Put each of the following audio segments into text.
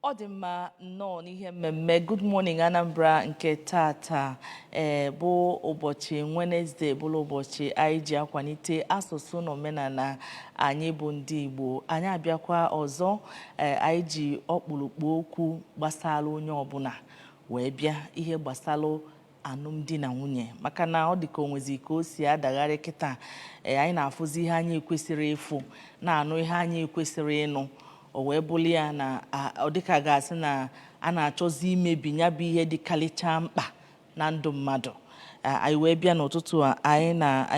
Ọ dị mma nnọọ n'ihe mmemme Good Morning Anambra nke tata bụ ụbọchị Wednesday bụrụ ụbọchị anyị ji akwalite asụsụ na omenala anyị bụ ndị Igbo. Anyị abịakwa ọzọ anyị ji ọkpụrụkpụ okwu gbasara onye ọbụla wee bịa ihe gbasara alụmdi na nwunye maka na ọ dị ka onwezi ka o si adagharị kịta anyị na-afụzi ihe anyị ekwesịrị ịfụ na-anụ ihe anyị ekwesịrị ịnụ o wee bụrụ ya na ọ dịka gasị na a na-achọzi imebi ya bụ ihe dịkarịcha mkpa na ndụ mmadụ. Anyị wee bịa n'ụtụtụ a anyị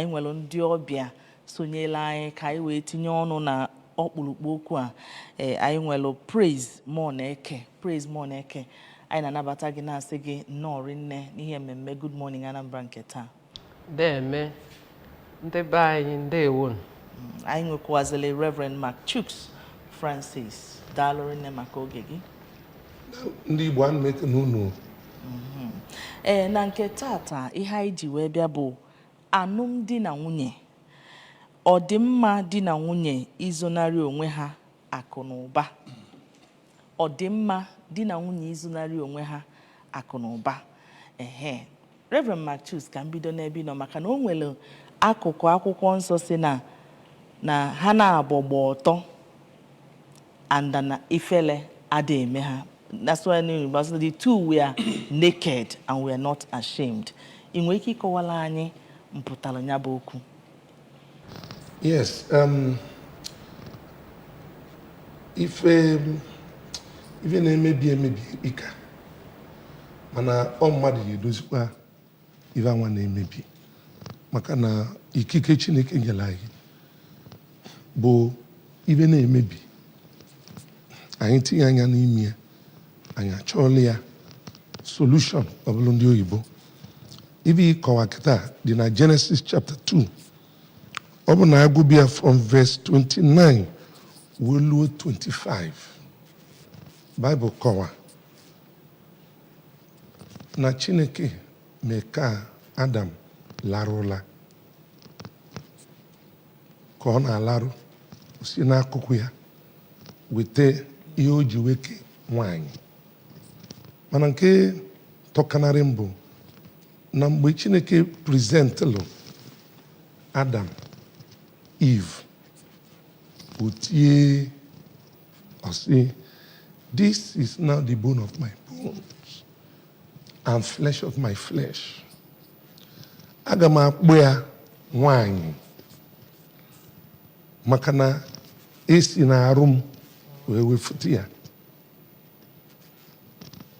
nwere ndị ọbịa sonyela anyị ka anyị wee tinye ọnụ na ọkpụrụkpụ okwu a. Anyị nwere Praise Moneke anyị na-anabata gị na-asị gị nnọọ rinne n'ihe mmemme Good Morning Anambra nke taa. Deme ndị be anyị ndewo. Anyị nwekwazịrị Reverend Mark Chuks Francis daalụ rinne maka oge gị. Ndị Igbo ana m ekene unu. Na nke tata ihe anyị ji wee bịa bụ alụmdi na nwunye. Ọ dị mma di na nwunye izonari onwe ha akụ na ụba. Ọ dị mma di na nwunye izonari onwe ha akụ na ụba. Reverend Mark Chuks ka m bido n'ebe nọ maka na o nwere akụkụ akwụkwọ nsọ si na ha na-agbọgba ọtọ and na ifele ada eme ha. That's why the two were naked and we are not ashamed. I nwere ike ịkọwala anyị mpụtara ya bụ okwu. Yes, ife na-emebi ịka mana ọ mmadụ ga-edozikwa ife anwa na-emebi maka na ikike Chineke nyere anyị bụ ife na-emebi anyị tinye anya n'ime ya anyị achọọla ya solution ọ bụrụ ndị oyibo ibe ịkọwa kịta dị na Genesis chapter 2 ọ bụ na agụbịa from verse 29 wee luo 25 Bible kọwa na Chineke mee ka Adam larụla ka ọ na-alarụ si n'akụkụ ya weta ihe o ji weke nwanyị mana nke tọkanarị mbụ na mgbe Chineke prezentlụ Adam Eve o tie ọsị this is now the bone of my bones and flesh of my flesh. Aga m akpụ ya nwanyị maka na esi na arụ m wee wefute ya.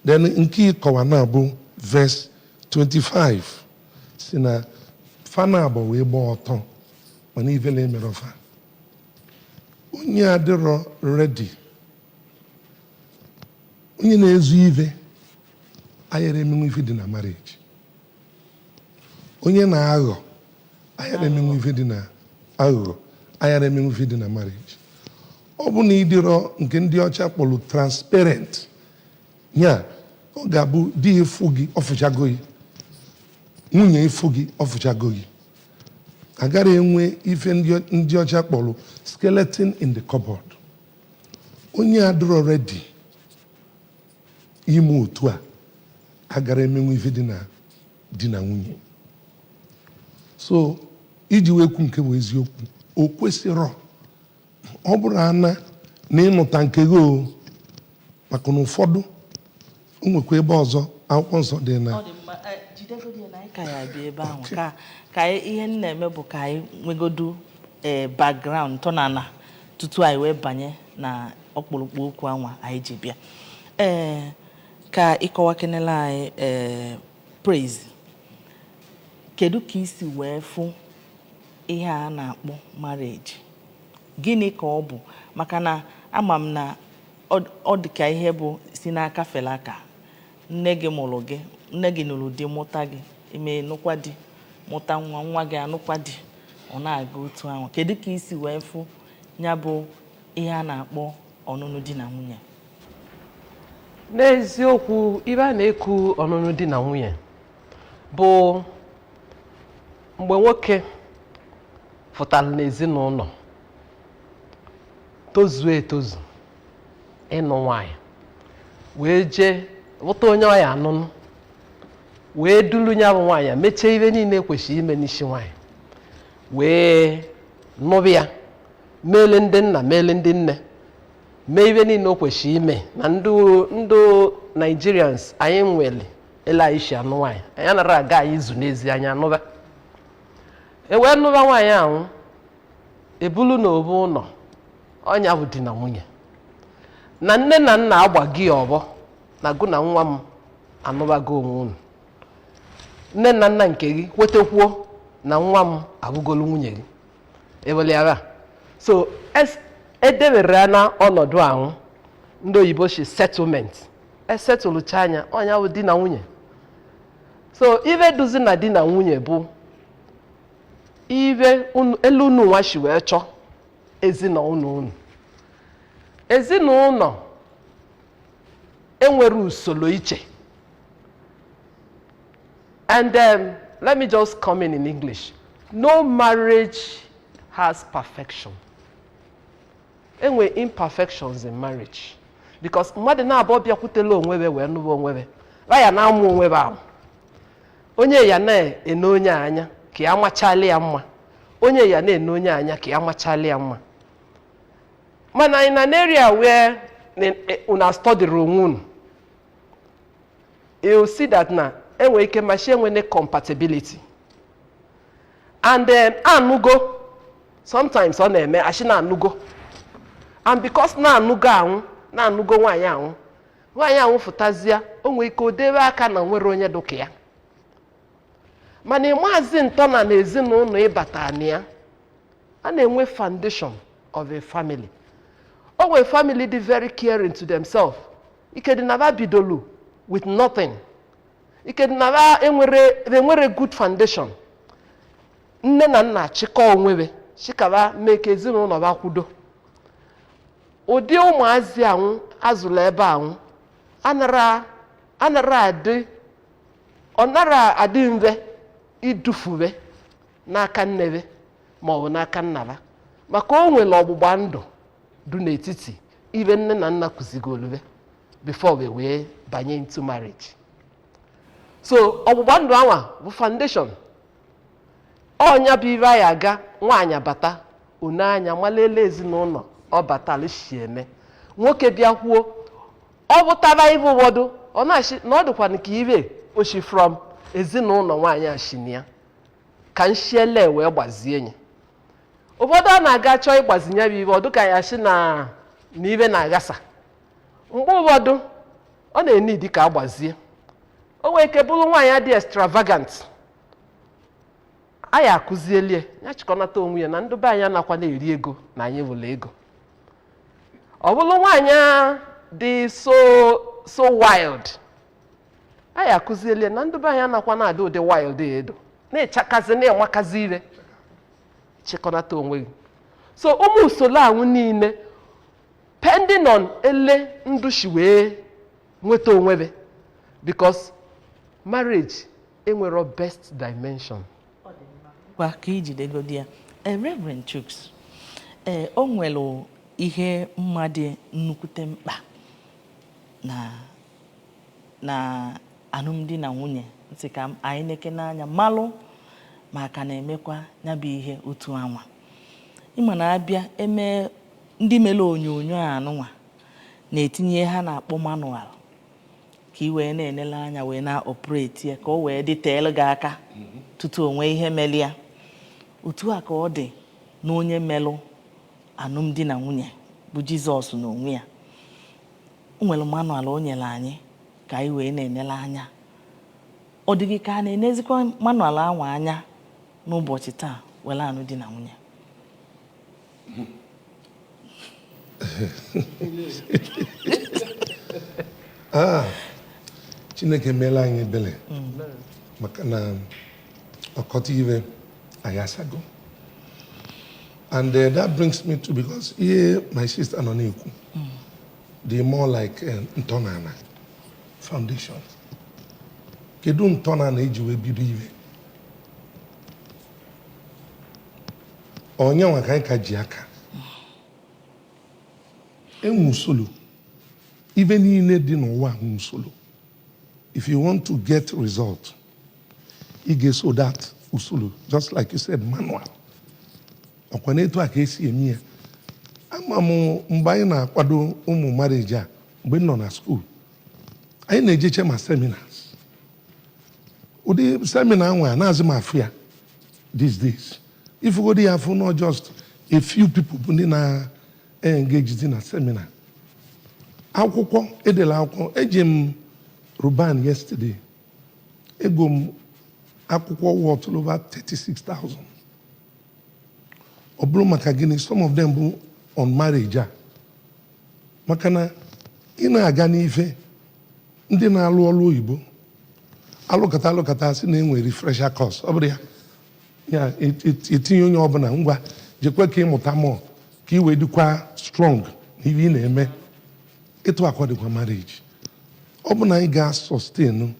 Then nke ịkọwa na bụ verse 25 si na fana abụọ wee gbaa ọtọ mana ivele mere ọfa onye adịrọ ready onye na-ezu ive ayara emenwe ife dị na marriage onye na-aghọ ayara emenwe ife dị na aghụghọ ayara emenwe ife dị na marriage ọ bụ na ịdịrọ nke ndị ọcha kpọrọ transparent ya ọ ga-abụ di efu gị ọfụchago gị nwunye efu gị ọfụchago gị agaghị enwe ife ndị ọcha kpọrọ skeleton in the cupboard onye adịrọ ready ime otu a agara emenwe ife dị na di na nwunye so iji wee kwu nke bụ eziokwu o kwesịrọ ọ bụrụ ana na ịnụta nke gị maka na ụfọdụ o nwekwa ebe ọzọ akwụkwọ nsọ dị na ka ya bịa ebe ahụ ka ihe m na-eme bụ ka anyị nwegodu background tọnana tutu anyị wee banye na ọkpụrụkpụ okwu anwa anyị ji bịa. Ka ịkọwakenela anyị Praise kedu ka isi wee fụ ihe a na-akpọ marriage gịnị ka ọ bụ maka na ama m na ọ dị ka ihe bụ si n'aka fere aka nne gị mụrụ gị nne gị nụrụ di mụta gị ime nụkwa di mụta nwa gị anụkwa di ọ na-aga otu ahụ kedu ka isi wee fụ ya bụ ihe a na-akpọ ọnụnụ di na nwunye? N'eziokwu ibe a na-eku ọnụnụ di na nwunye bụ mgbe nwoke fụtara n'ezinụlọ tozuo etozu ịnụ nwanyị wee jee wụta onye ọ ya anụnụ wee dulu nya bụ nwaanyị mechie ibe niile kwesịrị ime n'isi nwaanyị wee nụbụ ya meele ndị nna meele ndị nne mee ibe niile o kwesịrị ime na ndụ Nigerians anyị nwere ele anyị si anụ nwaanyị anyị anara aga anyị izu n'ezi anya anụba wee nụba nwaanyị ahụ ebulu na obu ụlọ ọnya bụ di na nwunye na nne na nna agba gị ọbọ na gụ na nwa m anụbago onwe unu nne na nna nke gị kwetekwuo na nwa m abụgolu nwunye gị eweliara so edebere ya na ọnọdụ ahụ ndị oyibo si settlement esetụlụcha anya ọnya bụ di na nwunye so ibe duzi na di na nwunye bụ ibe elu unu nwa shi wee chọọ ezinụlọ unu ezinụlọ enwere usoro iche and let me just come in English. No marriage has perfection. Enwe imperfections in marriage because mmadụ na-abụọ bịakwutela onwebe wee nụba onwebe ya na-amụ onwebe ahụ onye ya na-ene onye anya ka ya machali ya mma onye ya na-ene onye anya ka ya machali ya mma mana in an area where una study onwe unu you see that na enwe ike machi enwene compatibility and anụgo sometimes ọ na-eme ashi na anụgo and because na anụgo nwaanyị ahụ fụtazịa onwe ike odebe aka na nwere onye dụka ya mana ịmazi ntọna na ezinụlọ ịbata na ya a na-enwe foundation of a family. A family dị very caring to themselves. Ike dị na bidolu with nothing. Ike dị na enwere good foundation. Nne na nna chịkọ onwebe chịkaba mee ka ezinụlọ bakwudo. Ụdị ụmụazị ahụ azụlụ ebe ahụ ọ nara adị mve idufuwe n'aka nnebe ma ọ bụ n'aka nnaba maka o nwere ọgbụgba ndụ dị n'etiti ibe nne na nna kụzigolube before wee banye into marriage. So ọgbụgba ndụ anwa bụ foundation. Ọnya bụ ibe anyị aga nwaanyị bata one anya malele ezinụlọ ọ batala shi eme nwoke bịa kwuo ọ bụtara ibe ụfọdụ ọ na-achị na ọ dịkwa nke ibe oshi from ezinụlọ nwaanyị ashinia ka nshiele wee gbazie nye ụfọdụ a na-aga chọọ ịgbazinye bụ ibe ọ dịka ya shi na ibe na-agasa mgbe ụfọdụ ọ na-eni dị ka agbazie o nwee ike bụrụ nwaanyị dị extravagant anyị akụzielie ya chịkọnata onwe ya na ndị be anyị nakwa na-eri ego na anyị wụlụ ego. Ọ bụrụ nwaanyị dị so wild anyị akụzielie na ndị be anyị nakwa na-adị ụdị wild edo na-echakazi na-enwakazi ire chịkọnata onwe gị. So ụmụ usoro ahụ niile pending on ele ndushi wee nweta onwebe because marriage enwero best dimension. Kwa ka ijidegodi ya Reverend Chuks o nwere ihe mmadụ nnukwute mkpa na alụmdi na nwunye ntị ka anyị neke n'anya malụ maka na-emekwa ya bụ ihe otu anwa ịma na abịa eme ndị mere onyonyo anụnwa na-etinye ha na-akpọ manual ka i wee na-enele anya wee na-operate ya ka o wee dịteel gị aka tutu onwe ihe meli ya otu a ka ọ dị na onye melụ alụmdi na nwunye bụ Jizọs na onwe ya o nwere manual o nyere anyị ka anyị wee na-enele anya. Ọ dịghị ka a na-enezikwa manual anwa anya n'ụbọchị taa were anụ di na nwunye. Chineke meela anyị ebele maka na ọkọta iwe anyị asago. And that brings me to, because here my sister nọ na-ekwu the more like ntọnala foundation. Kedu ntọnala eji wee bido iwe? Onye nwa ka anyị ka ji aka enwe usoro even in one usulu. If you want to get result, you get so that usulu, just like you said, manual. Okwanetu akesi emia. Amamu mbaye na kwado umu marriage a mgbe nọ na school. Anyị na-ejeche ma seminars. Ụdị seminar nwa na-azị ma afia these days. If you go there for not just a few people ndị na-engage in a seminar. Akwụkwọ edela akwụkwọ eji m Ruban yesterday. Ego m akwụkwọ worth over 36,000. Ọ bụrụ maka gịnị, some of them bụ on marriage a. Maka na ị na-aga n'ife ndị na-alụ ọrụ oyibo alụkata sị na enwe refresher course. Ọ bụrụ ya etinye onye ọbụla ngwa jekwe ka ịmụta mụọ ka ị wee dịkwa strong n'ihe ị na-eme. Etu akwa dịkwa marriage. Ọ bụ na anyị ga-sustain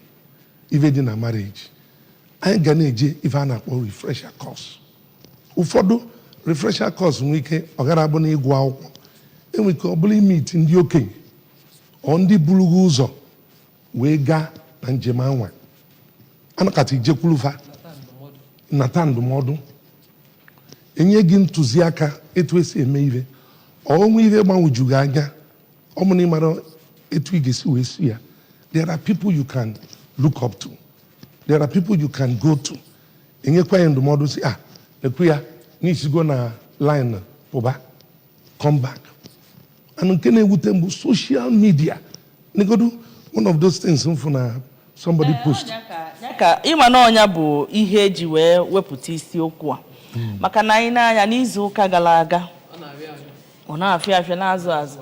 ife dị na marriage, anyị ga na-eje ife a na-akpọ refresher course. Ụfọdụ refresher course nwere ike ọ gara abụ na ịgụ akwụkwọ, enwere ike ọ bụla imiti ndị okenye ọ ndị burugo ụzọ wee gaa na njem anwa anakata ijekwulufa nata ndụmọdụ, enye gị ntụziaka etu esi eme ihe. Ọnwe ihe gbanwejughị anya ọ bụ na ịmara etu ị ga-esi wee si ya. There are people you can look up to. There are people you can go to. Enyekwa ya ndụmọdụ si lekwe ya n'isigo na line pụba come back. And nke na-ewute mbụ social media. Negodu one of those things mfu na somebody post. Ka ịma na ọnya bụ ihe eji wee wepụta isiokwu a. Maka na anyị na-anya n'izu ụka gara aga ọ na-afịa afịa n'azụ azụ.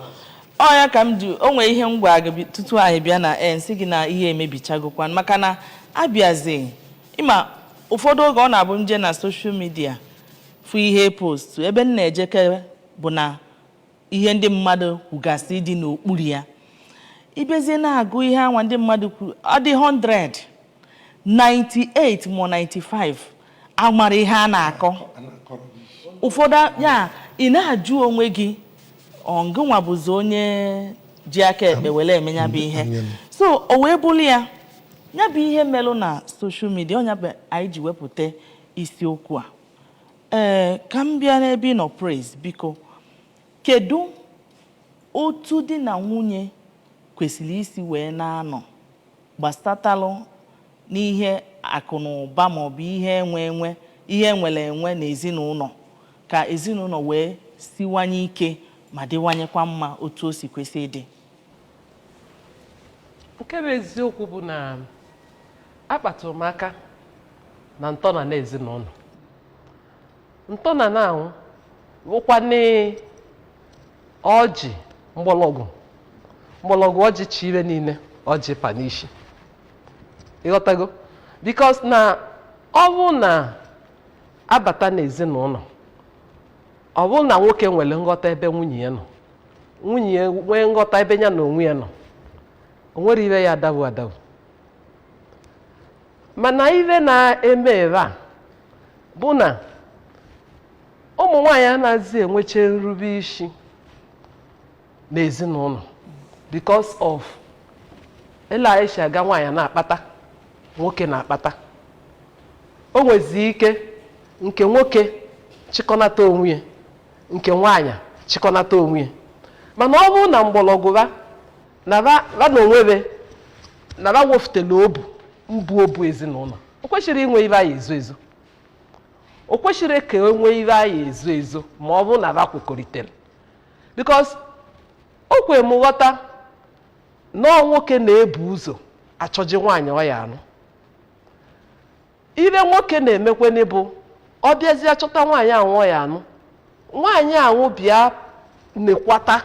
Ọnya ka m ji onwe ihe ngwa gị tutu anyị bịa na nsị gị na ihe emebichagokwa maka na abịazi ịma ụfọdụ oge ọ na-abụ nje na social media fụ ihe post ebe m na-ejekere bụ na ihe ndị mmadụ kwugasị dị n'okpuru ya. Ibezie na-agụ ihe anwa ndị mmadụ kwuru ọ dị 100 98 ma 95 amara ihe a na-akọ. Ụfọdụ ya ị na-ajụ onwe gị ọngụnwa bụzi onye ji aka ekpe wele emenya bụ ihe. So o wee bụrụ ya bụ ihe melụ na social media ọnya bụ anyị ji wepụta isiokwu a. Ka m bịa n'ebe ị nọ praise biko, kedu otu di na nwunye kwesịrị isi wee na-anọ gbasatalụ n'ihe akụ na ụba maọbụ ihe nwere enwe na ezinụlọ ka ezinụlọ wee siwanye ike ma dịwanyekwa mma otu o si kwesị ịdị? Nke bụ eziokwu bụ na akpatụrụ m aka na ntọna na ezinụlọ. Ntọna na-anwụ bụkwa ọjị mgbọlọgwụ ọjị chi ibe niile ọjị pa n'isi. Ịghọtago? Because na ọ bụ na abata n'ezinụlọ, ọ bụ na nwoke nwere nghọta ebe nwunye ya nọ, nwunye ya nwee nghọta ebe ya na onwe ya nọ, o nwere ibe ya adabu. Mana ibe na-eme ebe a bụ na ụmụ nwaanyị anaghịzi enwecha nrube isi n'ezinụlọ because of ele Aisha aga nwaanyị na-akpata, nwoke na-akpata. O nwezi ike nke nwoke chịkọnata onwe ya, nke nwaanyị chịkọnata onwe ya. Mana ọ bụrụ na mgbọrọgwụ na ba na onwebe na ba wefutela obu ezinụlọ, o kwesịrị inwe ibe anyị ezo. O kwesịrị ka enwe ibe anyị ezo ma ọ bụrụ na ba kwekọrịtara. Because o kwere m ghọta na nwoke na-ebu ụzọ achọji nwaanyị ọ ya anụ. Ibe nwoke na-emekwe bụ ọ bịazi achọta nwaanyị anwụ ọ ya anụ, nwaanyị anwụ bịa nekwata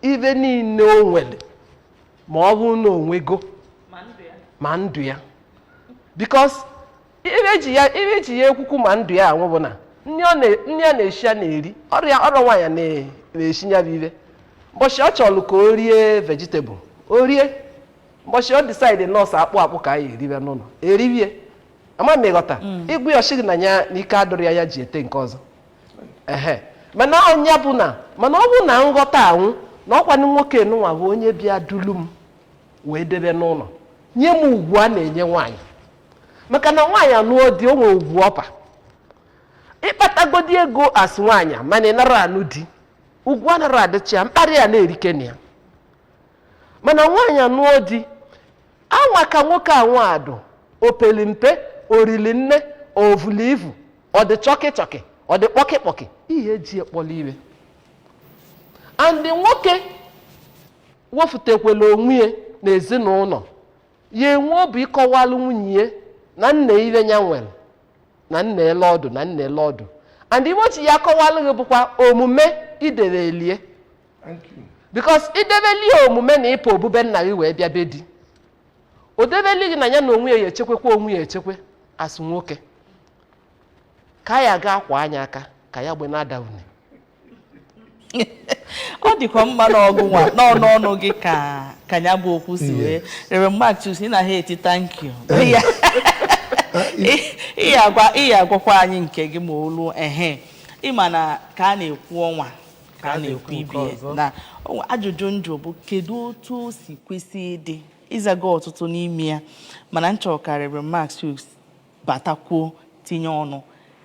ibe niile o nwere ma ọ bụ na onwego ma ndụ ya. Because ibe ji ya ekwukwu ma ndụ ya anwụ bụ na nri a na-eshi ya na-eri ọrụ nwaanyị na-eshi ya bụ ibe. Mbọchị ọ chọrọ ka o rie vegetable o rie, mbọchị ọ decide nọọsụ akpụ ka anyị eribe n'ụlọ eribie. Ama m ịghọta igwe ọchịgị na ya n'ike adụrụ ya ji ete nke ọzọ. Mana ọ bụ na nghọta anwụ na ọkwanụ nwoke nụnwa bụ onye bịa dulu m wee debe n'ụlọ nye m ugwu a na-enye nwaanyị maka na nwaanyị anụọ di o nwere ugwu ọpa ịkpatagodi ego asị nwaanyị mana ị nara anụ di ugwu anara adịchi ya mkparị ya na-erike na ya mana nwaanyị anụọ di anwa ka nwoke anwa adụ opeli mpe orili nne ovuli ivu ọ dị chọkị chọkị ọ dị kpọkị kpọkị ihe eji ekpọla iwe andị nwoke wefụtekwala onwe ya n'ezinụlọ ya enwe obi ịkọwalụ nwunye ya na nna ibe ya nwere na nna ele ọdụ na nna ele ọdụ andị iwochi ya akọwalụ gị bụkwa omume idebe elie because idebelie omume na ịpụ obube nna gị wee bịa be di o debeli gị na ya na onwe ya echekwekwa onwe ya echekwe asị nwoke ka ya ga akwa anya aka ka ya gbe na-adawune ọ dịkwa mma n'ọgụ nwa n'ọnụ gị ka ya bụ okwu si wee rere Mark ị na ha eti thank you ihe agwakwa anyị nke gị ma olu ịma na ka a na-ekwu ọnwa ka a na-ekwu ibe na ajụjụ njụ bụ kedu otu o si kwesị ịdị ịzaga ọtụtụ n'ime ya mana nchọ karịrị Mark batakwuo tinye ọnụ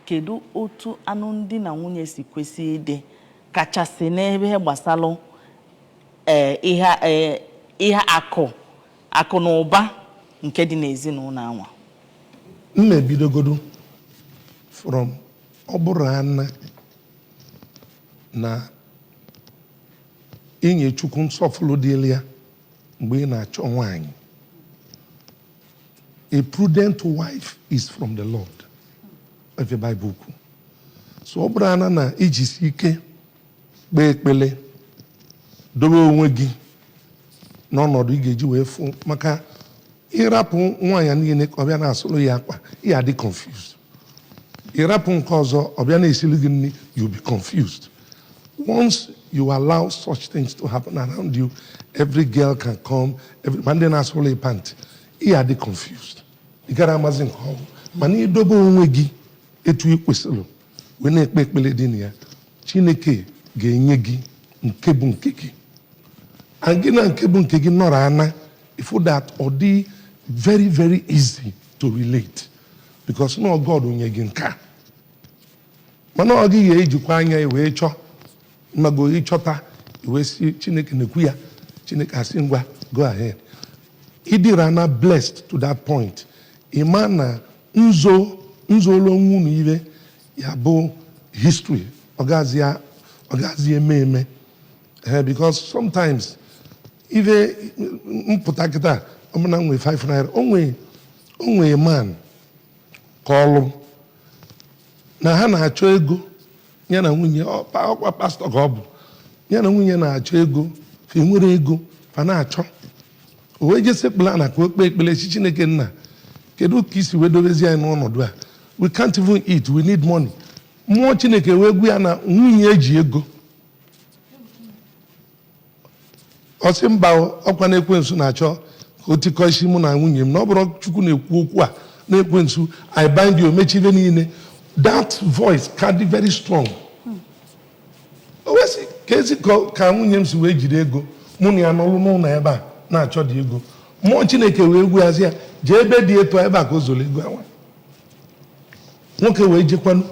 kedu otu alụmdi na nwunye si kwesị ịdị kachasị n'ebe gbasalụ ihe akụ na ụba nke dị n'ezinụlọ anwa mmebidogodo from ọ bụrụ ana na inye Chukwu nsọfụrụ dịrị ya mgbe ị na-achọ nwaanyị. A prudent wife is from the Lord. Ebe Bible kwu. So ọ bụrụ ana na ijisi ike kpee ekpele dobe onwe gị n'ọnọdụ ị ga-eji wee fụ maka ịrapụ nwaanyị niile ka ọ bịa na-asụrụ ya akpa ya dị confused. Ịrapụ nke ọzọ ọ bịa na-esili gị nri you'll be confused. Once you allow such things to happen around you, every girl can come, every man na-asụrụ ya pant, ya dị confused. Ị gara amazi nke ọgwụ mana idobe onwe gị etu ị kwesịrị wee na-ekpe ekpele dị na ya, Chineke ga-enye gị nke bụ nke gị. And gị na nke bụ nke gị nọrọ ana ifo that ọ dị very very easy to relate because no God onye gị nka mana ọ gị ga-ejikwa anya wee chọọ mmago ịchọta wee si Chineke na-ekwu ya, Chineke asị ngwa go ahead. Ịdịrị ana blessed to that point. Ịma na nzolo nwunu ibe ya bụ history ọgazi eme because sometimes ibe mpụta kịta ọmụna nwe 5 naira onwe man ka ọlụ na ha na-achọ ego ya na nwunye ọkwa pastọ ka ọ bụ ya na nwunye na-achọ ego fa enwere ego fa na-achọ o wee jesekpula na ka o kpee ekpele si Chineke nna kedu ka isi wee dobezi anyị n'ọnọdụ a, we can't even eat, we need money. Mmụọ Chineke wee gwu ya na nwunye eji ego ọsị mba ọkwa na ekwensu na-achọ ka o tikọ isi mụ na nwunye m na ọ bụrụ Chukwu na-ekwu okwu a na ekwensu I bind you mechi ibe niile. That voice can be very strong. O wee sị ka ezi ka nwunye m si wee jide ego mụ na ya n'ọlụ n'ụlọ ebe a na-achọ dị ego. Mmụọ Chineke wee gwazi ya jee ebe dị etu ebe a ka o zoro ego awa. Nwoke wee jekwanụ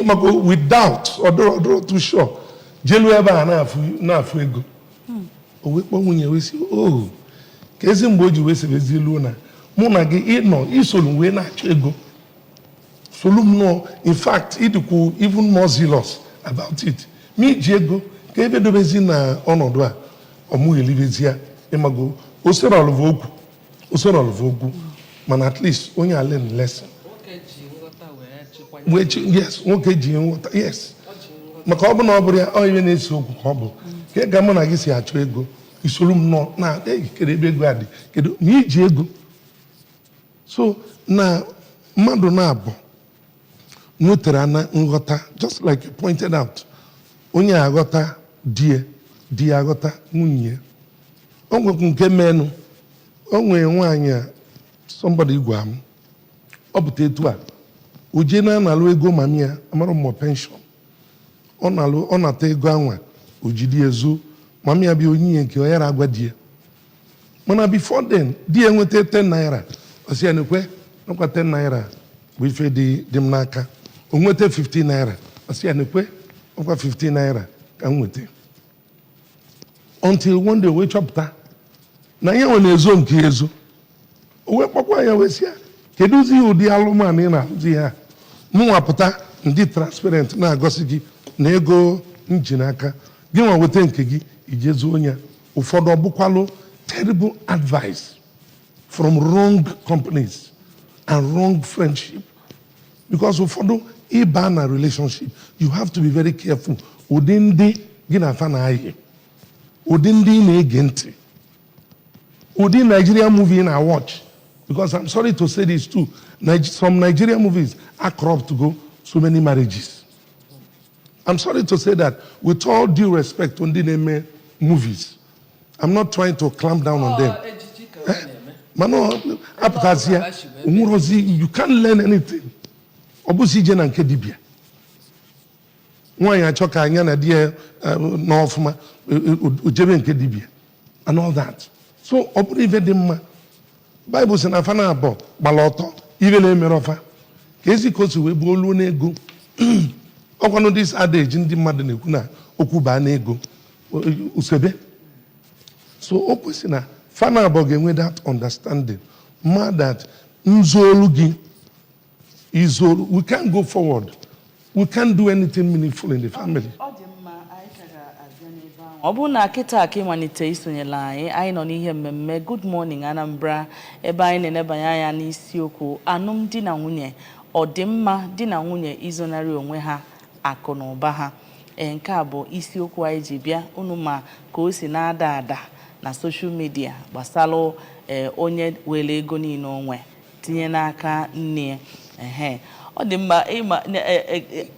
maka without ọdụrụ too sure jelu ebe a na-afụ ego. O wee kpọọ nwunye wee sị ka ezi mgbe o ji wee sebezi elu na mụ na gị ịnọ isolu wee na-achọ ego solu m nọ, in fact ịdịkwu even more zealous about it. Ma iji ego ka ebe dobezi na ọnọdụ a ọmụghelibezi ya ịmago usoro okwu mana at least onye a learn lesson. Yes, nwoke ji nghọta, yes. Maka ọ bụ na ọ bụrụ ya ọ ihe na-ese okwu ka ọ bụ ka ga mụ na gị si achọ ego isoro m nọ na kedu ebe ego adị kedu ma iji ego. So na mmadụ na-abụ nwetara na nghọta just like you pointed out, onye aghọta di ya aghọta nwunye. O nwekwu nke menụ o nwere nwaanyị a somebody gwa m ọ pụta etu a o jee na-analụ ego mami ya amara mmụọ penshọn ọ nata ego anwa o jidi ezo mami ya bi onye nke o yara agwa die mana before then die nwete 10 naira o si anekwe nkwa 10 naira bụ ife dị m n'aka o nwete 15 naira o si anekwe nkwa 15 naira ka m nwete until one day we chọpụta na ya nwe na-ezo nke ezo o wee kpọkwa ya wee sị ya kedụzi ụdị alụmanụ ị na-alụzi ha mụnwa pụta ndị transparent na-agosi gị na ego nji n'aka gị nwa weta nke gị ijezuo ya ụfọdụ ọbụkwalụ terrible advice from wrong companies and wrong friendship because ụfọdụ ịba na relationship you have to be very careful ụdị ndị gị na afa na-ayị ụdị ndị ị na-ege ntị ụdị Nigerian movie na watch because I'm sorry to say this too some Nigerian movies are corrupt to go so many marriages. I'm sorry to say that with all due respect to ndị na-eme movies I'm not trying to clamp down on them. Mano apụtazi ya you can't learn anything. Ọ bụzi ije na nke dibịa nwaanyị achọ ka anya na di ya n'ọfụma ojebe nke dibịa and all that. So ọ bụrụ ife dị mma Bible sị na afa na abụọ gbara ọtọ ife na-emere ọfa ka ezi ka o si wee bụ olu n'ego ọkwanụ dis adage ndị mmadụ na-ekwu na okwu baa n'ego usebe so o kwesị na fa na abụọ ga-enwe that understanding ma that nzuolu gị izolu we can't go forward, we can't do anything meaningful in the family. Ọ bụ na kịta ka ịmalite isonyela anyị nọ n'ihe mmemme Good Morning Anambra ebe anyị na-enebanye anya n'isiokwu alụmdi na nwunye ọdịmma di na nwunye izonarị onwe ha akụ na ụba ha. Nke a bụ isiokwu anyị ji bịa unu ma ka o si na-ada ada na social media gbasara onye were ego niile onwe tinye n'aka nne ya. Ọ dị mma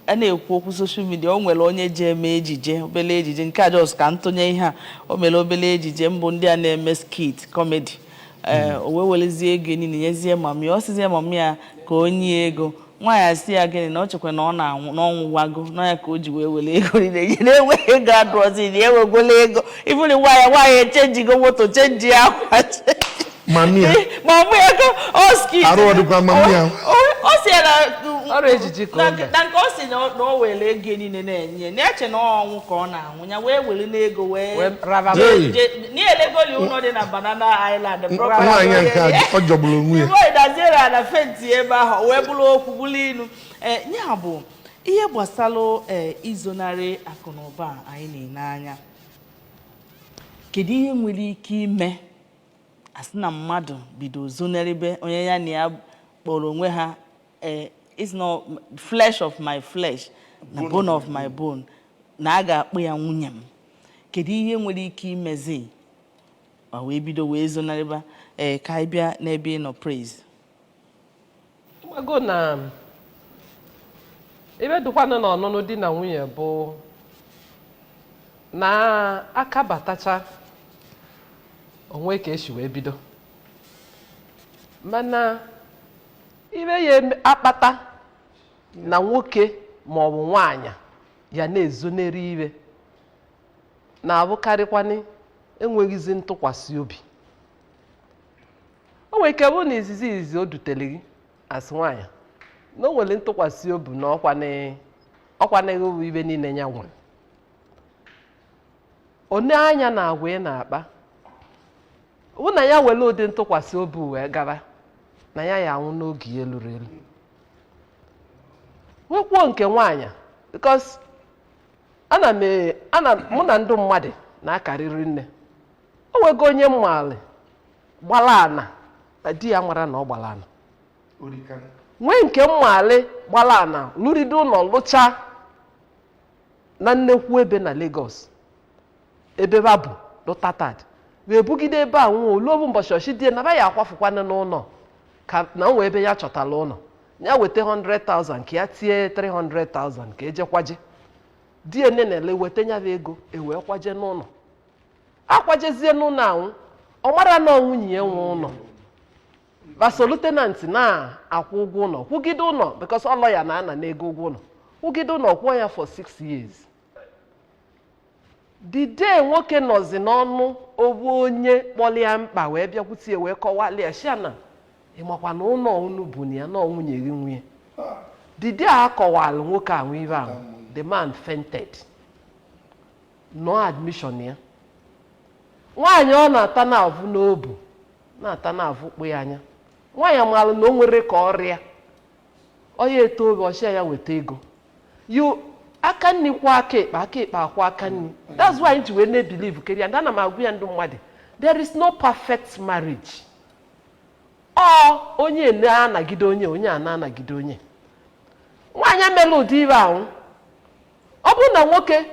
a na-ekwu okwu social media o nwere onye ji eme ejije obele ejije nke a jos ka ntụnye ihe a o mere obele ejije mbụ ndị a na-eme skit comedy o wee welezie ego niile nyezie mami ọ sizie mami ya ka onye ego nwaanyị si ya gịnị na ọ chekwa na ọ na-anwụ n'ọnwụwago na ya ka o ji wee wele ego niile nye na-enweghị ego adụọzi na ewegole ego ifụri nwaanyị echenjigo moto chenji akwa mami ya ego oski arụ ọdịkwa mami ya o si na ọrụ ejiji ka na nke o si na o were ego niile na-enye na-eche na ọnwụ ka ọ na-anwụ ya wee were n'ego wee n'ihelegoli ụlọ dị na Banana Island nwaanyị nke ọ jọgburu onwe ya daziere na fenti ebe ahụ wee bụrụ okwu bụrụ inu ya bụ ihe gbasara izonarị akụ na ụba anyị na-ene anya. Kedu ihe nwere ike ime asị na mmadụ bido zonaribe onye ya na ya kpọrọ onwe ha it's not flesh of my flesh na bone of my bone na a ga-akpọ ya nwunye m. Kedu ihe nwere ike imezi ma wee bido wee zonariba ka anyị bịa n'ebe ị nọ Praise? Mago na ebe dụkwanụ na ọnụnụ di na nwunye bụ na aka batacha onwe ka esi wee bido mana ibe ya akpata na nwoke ma ọ bụ nwaanyị ya na-ezoneri ibe na-abụkarịkwani enweghịzi ntụkwasị obi. O nwere ike bụ na izizi o dutere gị asị nwaanyị na o nwere ntụkwasị obi na ọkwaneghị ibe niile ya nwere one anya na agwa ị na-akpa bụ na ya were ụdị ntụkwasị obi wee gara na ya anwụ n'oge ya lụrụ elu. Nwekwuo nke nwaanyị because mụ na ndị mmadụ na-akarịrị nne o nwego onye mmalị gbara ana na di ya mara na ọ gbara ana nwee nke mmalị gbara ana lụrido ụlọ lụcha na nnekwu ebe na Lagos ebe babụ lụtatad wee bugide ebe a nwụọ olu obu mbọchị ọchị die na ya akwafukwana n'ụlọ ka na nwe ebe ya chọtara ụlọ ya weta 100,000 ka ya tie 300,000 ka ejekwaje die nenele weta nya bụ ego ewee kwaje n'ụlọ akwajezie n'ụlọ anwụ ọ mara na nwunye ya nwe ụlọ vaso lieutenant na-akwụ ụgwọ ụlọ kwụgide ụlọ because ọlọ ya na-ana n'ego ụgwọ ụlọ kwụgide ụlọ kwụọ ya for 6 years the day nwoke nọzi n'ọnụ owu onye kpọlịa mkpa wee bịakwutie wee kọwalịa shana ịmakwa na ụlọ unu bụ na ya na nwunye gị nwunye the day a kọwalụ nwoke ahụ ive ahụ the man fainted no admission ya nwaanyị ọ na-ata na-avụ n'obu na-ata na-avụ kpụ ya anya nwaanyị amalụ na o nwere ka ọrịa onye eto obi ọchịa ya weta ego aka nni kwa aka ekpe akwa aka nni. That's why nji wee na-ebelieve keri and ana m agwa ya ndị mmadụ there is no perfect marriage. Onye na-anagide onye a na-anagide onye. Nwaanyị amela ụdị ibe ahụ ọ bụrụ na nwoke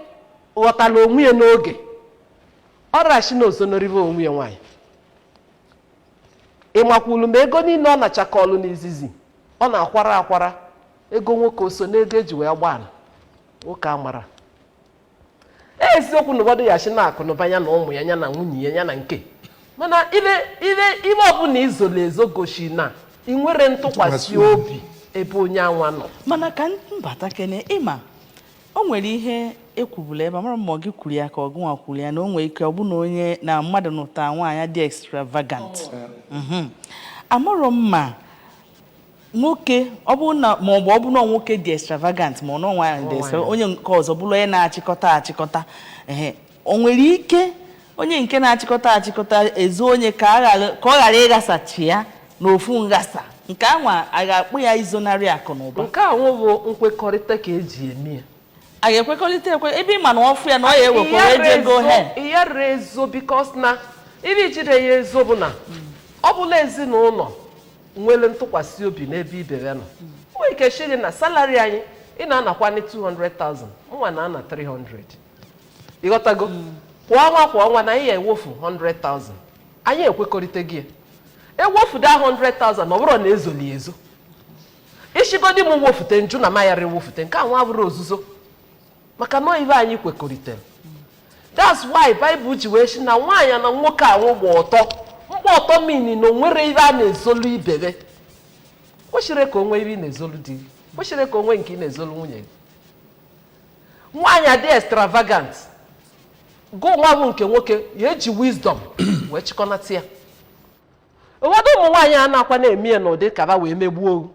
ghọtara onwe ya n'oge ọ rashi na ozonorive onwe ya nwaanyị ịmakwulu m ego niile ọ nachakọlụ n'izizi ọ na-akwara akwara ego nwoke oso n'ego eji wee gbaa nwoke amara eziokwu na ụfọdụ ya shi na akụ na ụba ya na ụmụ ya ya na nwunye ya na nke mana ibe ọbụla izolo ezo gosi na ị nwere ntụkwasị obi ebe onye anwa nọ. Mana ka mbata kene ịma o nwere ihe ekwubula ebe amara ma ọ gị kwuru ya ka ọ gụnwa kwuru ya na o nwere ike ọ bụ na onye na mmadụ nụta nwaanyị dị extravagant. Amara mma nwoke ọ bụ na ma ọ bụ na nwoke dị extravagant ma ọ na nwaanyị dị extravagant onye nke ọzọ bụrụ onye na-achịkọta o nwere ike onye nke na-achịkọta ezo onye ka ọ ghara ịghasachi ya n'ofu nghasa nke anwa a ga-akpụ ya izonarị akụ na ụba. Nke ahụ bụ nkwekọrịta ka eji eme ya. A ga-ekwekọrịta ebe ịma na ọfụ ya na ọ ya ewekwara ego ihe rezo bikos na iri jide ya ezo bụ na ọ bụla ezinụlọ nwere ntụkwasị obi n'ebe ibere nọ nwere ike shiri na salari anyị ị na-anakwa 200,000 nwa na-ana 300 ịghọtago kwa ọnwa na anyị ewofu 100,000 anyị ekwekọrịta gị ewofuda 100,000 ọ bụrụ na ezoli ezo ishigodi m wofute nju na mayara wofute nke ahụ abụrụ ozuzo maka na ibe anyị kwekọrịtara. That's why Bible ji wee shi na nwaanyị na nwoke ahụ gba ọtọ mini na onwere ibe a na-ezolu ibebe kwesịrị ka onwe ibe ị na-ezolu di kwesịrị ka onwe nke ị na-ezolu nwunye gị. Nwaanyị dị extravagant gụ nwa bụ nke nwoke ya eji wisdom wee chịkọnata ya. Ụfọdụ ụmụ nwaanyị a na-akwa na-emie n'ụdị kaba wee megbuo ohu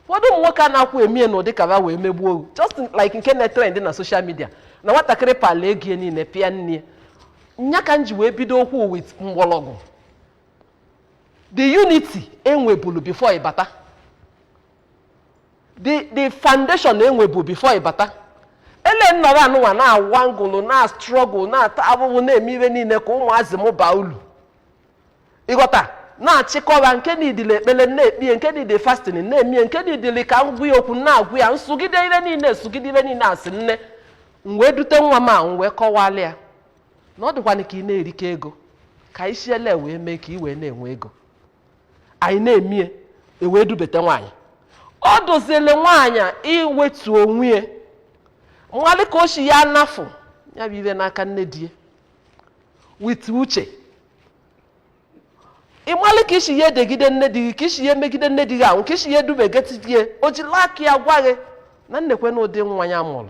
ụfọdụ ụmụ nwoke a na-akwa emie n'ụdị kaba wee megbuo ohu just like nke na-etrend na social media na nwatakịrị pala ego niile pịa nne nya ka m ji wee bido okwu with mgbọrọgwụ the unity enwebulu before ịbata the foundation enwebu before ịbata ele nnọrọ anụnwa na-awa ngụlụ na struggle na-ata abụbụ na-eme ihe niile ka ụmụazị m baa ulu ịghọta na-achịkọba nke niile ekpele na-ekpie nke niile fasting na-emie nke niile ka ngwụ ya okwu na-agwụ ya nsụgide ihe niile asị nne m wee dute nwa m ahụ wee kọwalị ya na ọ dịkwana ka ị na-erike ego ka isiele wee mee ka ị wee na-enwe ego anyị na-emie ewee dubete nwaanyị ọ doziele nwaanyị iwetu onwe ya mmalị ka o shi ya nafụ ya bụ ibe n'aka nne di ya wit uche ịmalị ka ishi ya edegide nne di gị ka ishi ya emegide nne di gị ahụ ka ishi ya edubegetie o jiri aka ya gwa gị na nnekwe na ụdị nwa ya mụrụ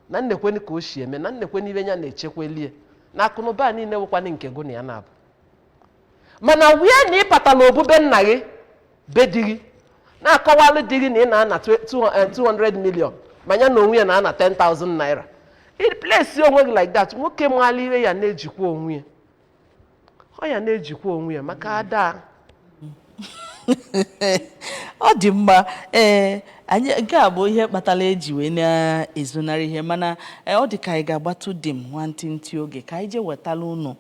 na nnekwe ka o shi eme na nnekwe ibe ya na-echekwelie na akụnụba niile nwekwana nke gụ na ya na-abụ mana wee na ịpatala obube nna gị be di gị na-akọwalụ di gị na ị na-ana 200 million ma ya na onwe ya na-ana 10,000 naira iplesi onwe gị like that nwoke maala ihe ya na-ejikwa onwe ya ọ ya na-ejikwa onwe ya maka ada ọ dị mma anyị nke a bụ ihe kpatara eji wee na-ezonarị ihe mana ọ dị ka anyị ga-agbatu dị m nwantịntị oge ka anyị jee wetala unu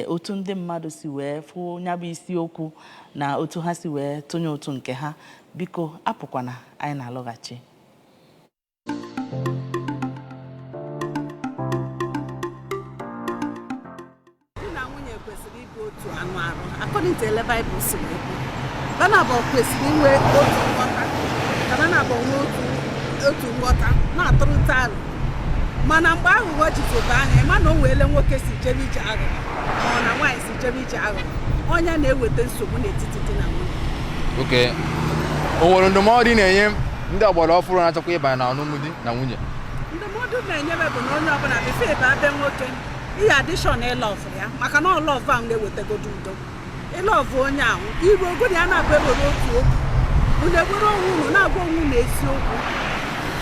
otu ndị mmadụ si wee fụ nya bụ isiokwu na otu ha si wee tụnye otu nke ha biko apụkwana anyị na-alọghachi. According to the Bible, Banabo kwesịrị inwe otu nghọta ka Banabo nwee otu nghọta na-atụrụta alụ mana mgbe aghụghọ jitebe anya ịma na o nweele nwoke si jebe ije aghụghọ ọ na nwaanyị si jebe ije aghụghọ onye na-eweta nsogbu n'etiti di na nwunye. Oke, o nwere ndụmọdụ ị na-enye ndị ọgbara ọfụrụ na-achọkwa ịbanye na ọnụnụ di na nwunye? Ndụmọdụ na-enye bụ na onye ọbụla befe ebe abe nwoke ihe addition love ya maka na love ahụ na-ewetagodo udo ịlọvụ onye ahụ iru ogodi a na-abụ ewere otu okwu unu ewere onwe unu na-agwa onwe unu eziokwu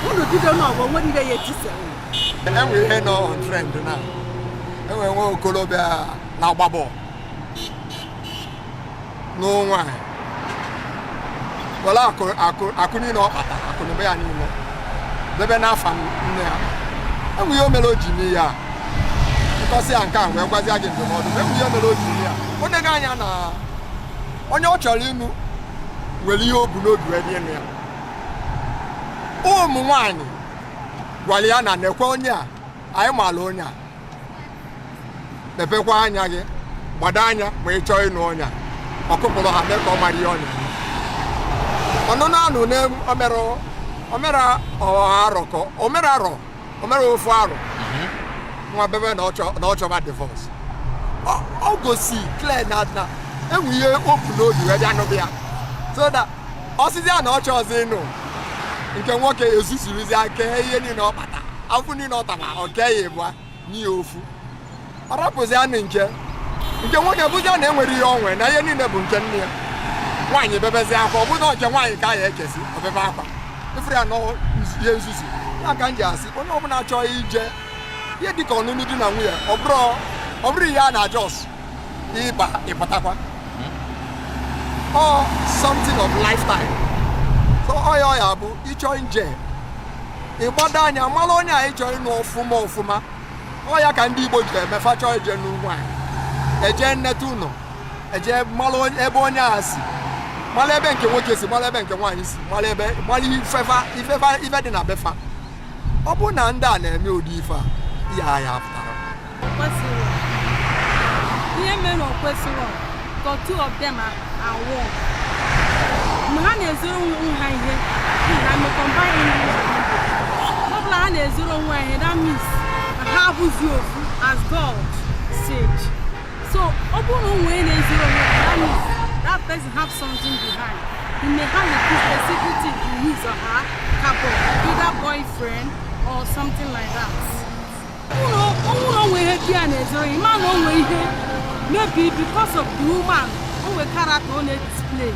unu bido n'ọgụ nwere ire ya etisa enwe ihe nọ on trend na enwe nwa okorobịa na-agba bọọlụ n'onwe were akụ niile ọ kpata akụnụba ya niile debe n'afa nne ya enwe ihe o mere o ji mee ya nkọsị ya nke a wee gwazi gị ndụmọdụ enwe ihe o mere o ji mee ya onye gị anya na onye ọ chọrọ ịnụ nwere ihe o bu n'obi wee dị ịnụ ya ụmụ nwaanyị gwara ya na nekwe onye a anyị maara onye a mepekwa anya gị gbado anya ma ị chọọ ịnụ onye a ọkụpụrụ ha mee ka ọ mara ihe ọ na-eme ọnụnụ anụ omere ofu arọ nwa bebe na ọ chọba divorce ọ gosi clear na enwe ihe o bu n'obi wee bịa nụbụ ya so that ọsịzi a na ọ chọọzi ịnụ nke nwoke ezusirizi aka ihe niile ọ kpata afụ niile ọ tama ọ kee ya ịbụa nye ya ofu ọ rapụzi anụ nke nwoke bụzi a na-enwere ihe onwe na ihe niile bụ nke nne ya nwaanyị bebezi akwa ọ bụrụ nke nwaanyị ka a ya ekesi obebe akwa ifere ya n'ihe nzuzu ya ka m ji asị onye ọbụla chọọ ije ihe dịka ọnụnụ di na nwunye ọ bụrụ ihe a na-ajọs ịba ịpụtakwa ọ something of lifetime so ọ ya bụ ịchọ nje ịgbado anya mara onye a ịchọ ịnụ ọfụma ọ ya ka ndị Igbo ji emefa chọọ ije n'ugwu anyị eje nneta ụlọ eje mara ebe onye a si mara ebe nke nwoke si mara ebe nke nwaanyị si mara ife dị na befa ọ bụ na ndị a na-eme ụdị ife a ihe ya pụtara ihe mere na o kwesịrị ka two of them anwụ mgbe ha na-ezoro onwe ha ihe na mmekọmbaghị ọ bụla ha na-ezoro onwe ha ihe that means ha abụzi ofu as God said so ọ bụrụ na onwe na-ezoro onwe ha that means that person have something behind he may have a secret in his or her couple either boyfriend or something like that onwe ihe di ya na-ezoro ihe ma na onwe ihe maybe because of the woman onwe character ọ na-display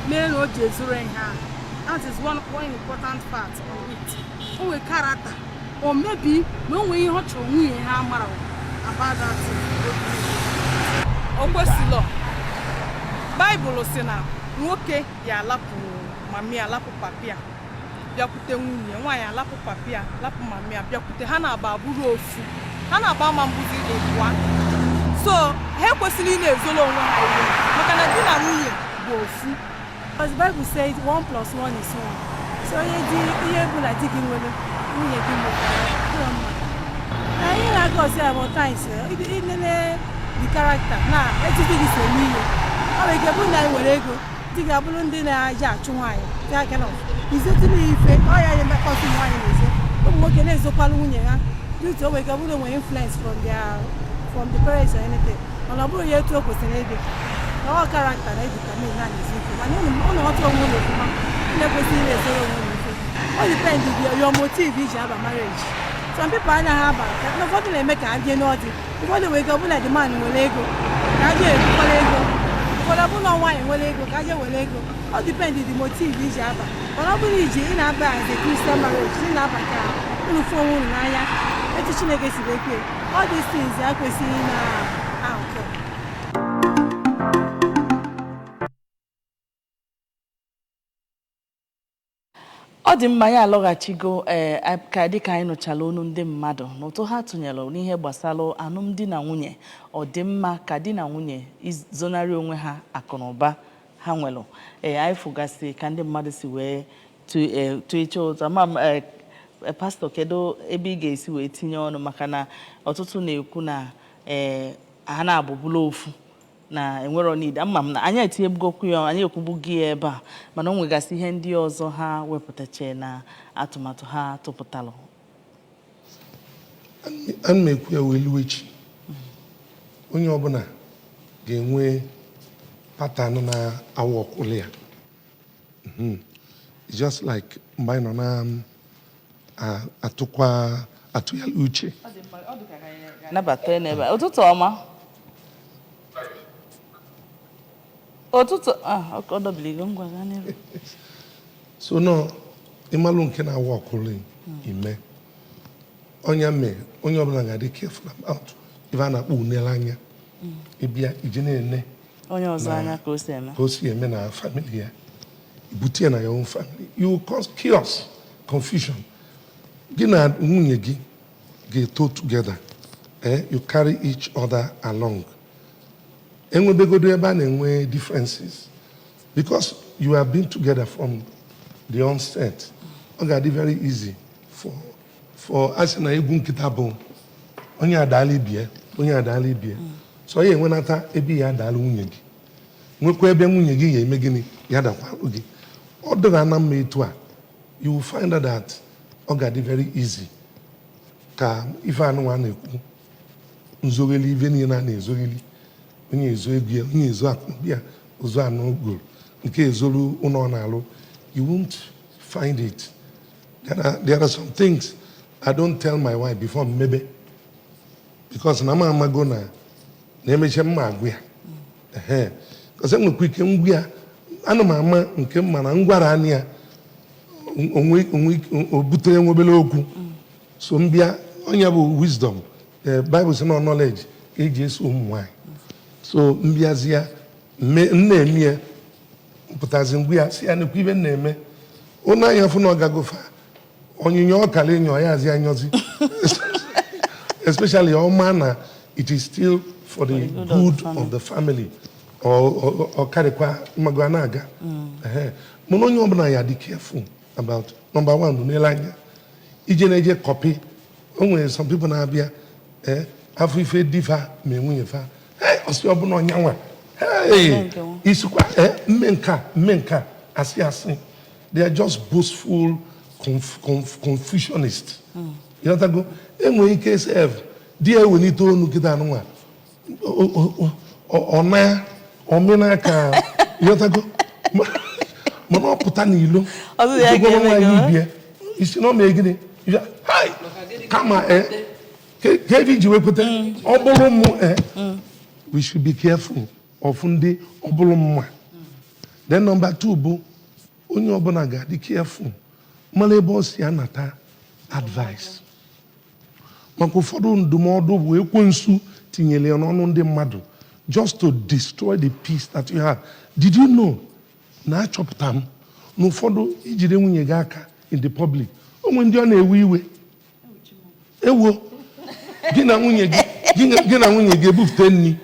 mere na o ji ezoro ihe ahụ that is one important part of it onwe character or maybe na onwe ihe ọ chọrọ nwunye ha mara about that o kwesịrị Baịbụl sị na nwoke ya alapụ mami alapụ papi ya bịakwute nwunye nwaanyị alapụ papi ya lapụ mami ya bịakwute ha na-aba abụrụ ofu ha na-aba ma mbuzi ịbụa so ha ekwesịrị ị na-ezolo onwe ha ihe maka na di na nwunye bụ ofu because the Bible says 1 + 1 is 1 so ihe bụ na di gị nwere nwunye gị nwere na ihe na-aga ọsị about times ịnene the character na etiti gị si eme ihe ọ bụ ike bụrụ na anyị nwere ego di gị abụrụ ndị na-aji achụ nwaanyị izetili ife ọ ya emekọsị nwaanyị na-ezo ụmụ nwoke na-ezokwalụ nwunye ha due to o nwere ike bụrụ nwere influence from the parents or anything mana ọ bụrụ ya etu o kwesịrị ịdị na ọ karakta na editamin na na-ezi ife mana ụlọ ọtụ onwe ụlọ ọfụma na-ekwesịghị na-ezoro onwe na ife ọ dipendị your motive iji aba marriage some people anaghị aba na ụfọdụ na-eme ka ha jee n'ọdị ụfọdụ nwere ike ọ bụ na demand nwere ego ka ha jee ebukwara ego ụfọdụ ọ bụ na nwaanyị nwere ego ka ha jee were ego ọ dipendị the motive iji aba mana ọ bụrụ iji ị na-aba as a Christian marriage ị na-aba ka unu fụ onwe unu n'anya etu Chineke si ekwe all these things ekwesịghị na-ahụkọ ọ dị mma ya alọghachigo ka dịka anyị nụchala onu ndị mmadụ n'ụtụ ha tụnyere n'ihe gbasara alụmdi na nwunye ọ dị mma ka di na nwunye izonarị onwe ha akụnụba ha nwere anyị fụgasị ka ndị mmadụ si wee tụiche ụtọ ama pastọ kedu ebe ị ga-esi wee tinye ọnụ maka na ọtụtụ na-ekwu na ha na-abụbụla ofu na enwero need ama m na anyị etinyebugokwu ya anyị ekwubu gị ebe a mana o nwegasị ihe ndị ọzọ ha wepụtache na atụmatụ ha tụpụtalụ ana m ekwu ya wee luo echi onye ọbụla ga-enwe patanụ na-awa ọkwụlụ ya just like mgbe anyị nọ na atụghali uche. Nabata n'ebe ụtụtụ ọma. Ụtụtụ ọ dọbiligo ngwa gaa n'ihu. So no, ịmalụ nke na-awa ọkụrụ ime. Onye ọbụla ga-adị careful about ife a na-akpọ unele anya. Ịbịa ije na-ene onye ọzọ anya ka o si eme na family ya. Ibute ya na your own family. You will cause chaos, confusion. Gị na nwunye gị ga-eto together. You carry each other along. Enwebegodo ebe a na-enwe differences. Because you have been together from the onset. Ọ ga-adị very easy for asị na egwu nkịta bụ onye adala ibie. So ya enwenata ebe ya adala nwunye gị. Nwekwa ebe nwunye gị ya eme gịnị ya dakwalụ gị. Ọ dịghị ana mma etu a. You will find out that ọ ga-adị very easy ka ife anụnwa na-ekwu nzogheli ife niile a na-ezogheli onye ezo ego ya onye ezo akụbi ya ozo anụ goro nke ezolu ụlọ na-alụ. You won't find it. There are some things I don't tell my wife before maybe because na ma amago na emeche mma agwụ ya because enwekwa ike ngwụ ya ana m ama nke mma na ngwara anyị ya o butere nwebele okwu so mbịa onye bụ wisdom Bible sị na knowledge eji eso ụmụ nwanyị so mbịazi ya nna-eme ya pụtazi ngwụ ya si ya nekwa ibe na-eme ụnụ anya fụ na ọ gagofa onyinye ọkala enyo ya azị anyozi especially ọma na it is still for the good of the family or karịkwa mmago na-aga mana onye ọbụla ya dị careful about number one n'ele anya ije na-eje copy o nwere some people na-abịa afọ ife difa ma nwunye fa ọsị ọbụla ọnya nwa isikwa mme nka asị they are just boastful confucianist ịghọtago enwere ike sef di ya ewelite onu kịta anụnwa omenaka ịghọtago mana ọ pụta n'ilo nwaanyị ibie isi na ọ mee gịnị kama ka ebe iji wekwute ọ bụrụ mmụ we should be careful of ndị ọ bụrụ mma. Then number 2 bụ onye ọbụla ga-adị careful mara ebe ọ si anata advice maka ụfọdụ ndụmọdụ bụ ekwensu tinyere ya n'ọnụ ndị mmadụ just to destroy the peace that you have. Did you know na achọpụta m na ụfọdụ ijide nwunye gị aka in the public onwe ndị ọ na-ewe iwe ewo gị na nwunye gị ebupụta nri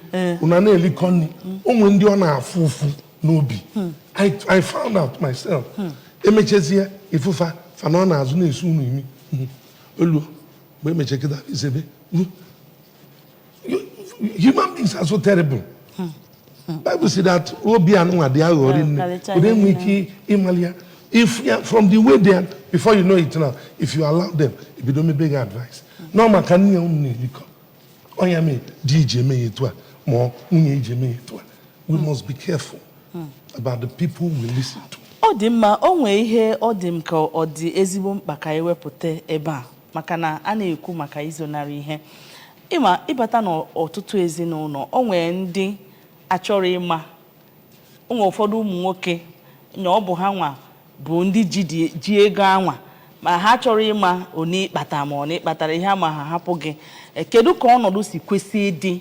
ụna na-elikọ nri onwe ndị ọ na-afụ ụfụ n'obi. I found out myself emechezie ifufa fana ọ na-azụ na-esu unu imi olu mgbe emechekịta isebe human beings are so terrible. Bible said that obi anụnwa dị aghọrị nne ụdị enwe ike ịmali ya from the way they are before you know it now if you allow them ebido mebe gị advice na maka nne unu na-elikọ ọnya mee di iji eme ya etu a ma nwunye iji eme ya etu a. We must be careful about the people we listen to. Ọ dị mma o nwee ihe ọ dị m ka ọ dị ezigbo mkpa ka ewepụta ebe a maka na a na-ekwu maka izonarị ihe ịbata n'ọtụtụ ezinụlọ o nwee ndị achọrọ ịma o nwee ụfọdụ ụmụ nwoke na ọ bụ ha nwa bụ ndị ji ego anwa ma ha chọrọ ịma onye ịkpata ma ọ na-ịkpatara ihe ama ha hapụ gị kedu ka ọnọdụ si kwesị ịdị